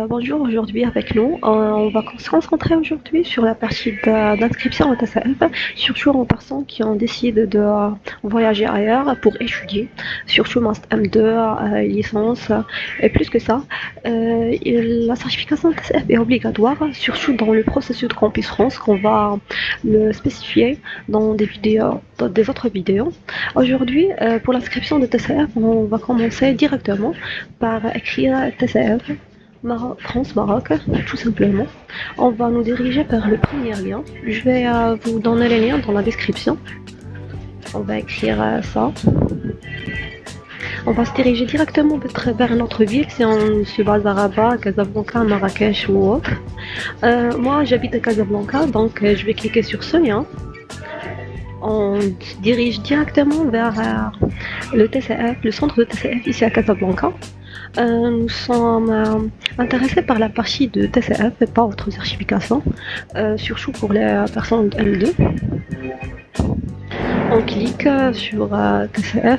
Bonjour, aujourd'hui avec nous, on va se concentrer aujourd'hui sur la partie d'inscription au TCF, surtout aux personnes qui ont décidé de voyager ailleurs pour étudier, surtout Master M2, licence, et plus que ça, la certification TCF est obligatoire, surtout dans le processus de Campus France qu'on va le spécifier dans des vidéos, dans des autres vidéos. Aujourd'hui, pour l'inscription de TCF, on va commencer directement par écrire TCF. France-Maroc, tout simplement. On va nous diriger vers le premier lien. Je vais vous donner les liens dans la description. On va écrire ça. On va se diriger directement vers notre ville si on se base à Rabat, Casablanca, Marrakech ou autre. Moi, j'habite à Casablanca, donc je vais cliquer sur ce lien. On se dirige directement vers le TCF, le centre de TCF ici à Casablanca. Nous sommes intéressés par la partie de TCF et pas autre certification, surtout pour les personnes L2. On clique sur TCF.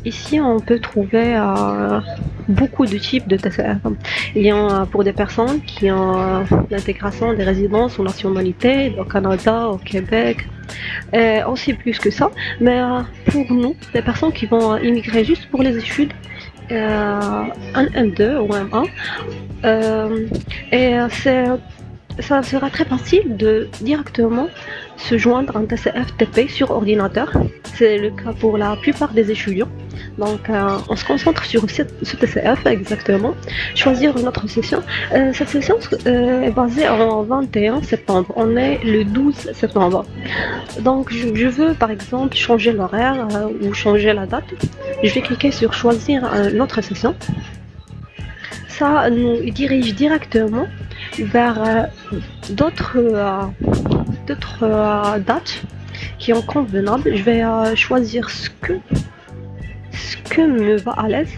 Ici, on peut trouver beaucoup de types de TCF. Il y en a pour des personnes qui ont l'intégration des résidences ou nationalités au Canada, au Québec, et aussi plus que ça. Mais pour nous, les personnes qui vont immigrer juste pour les études, un M2 ou M1, et ça sera très facile de directement se joindre à un TCF TP sur ordinateur. C'est le cas pour la plupart des étudiants. Donc on se concentre sur ce TCF exactement, choisir une autre session. Cette session est basée en 21 septembre, on est le 12 septembre. Donc je veux par exemple changer l'horaire ou changer la date. Je vais cliquer sur choisir une autre session. Ça nous dirige directement vers d'autres dates qui sont convenables. Je vais choisir ce que me va à l'aise.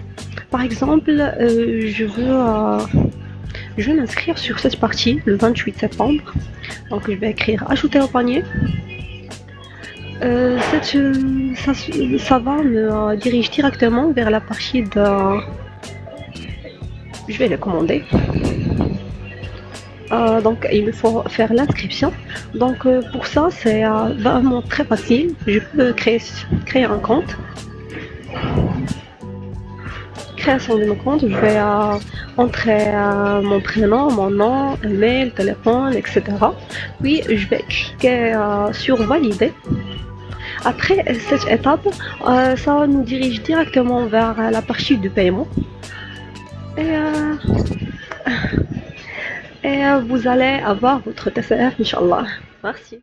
Par exemple, je veux m'inscrire sur cette partie le 28 septembre. Donc je vais écrire ajouter au panier. Ça va me diriger directement vers la partie de... Je vais le commander. Donc il me faut faire l'inscription. Donc pour ça c'est vraiment très facile. Je peux créer un compte. Création de mon compte, je vais entrer mon prénom, mon nom, mail, téléphone, etc. Puis je vais cliquer sur valider. Après cette étape, ça nous dirige directement vers la partie du paiement. Et vous allez avoir votre TCF, Inch'Allah. Merci.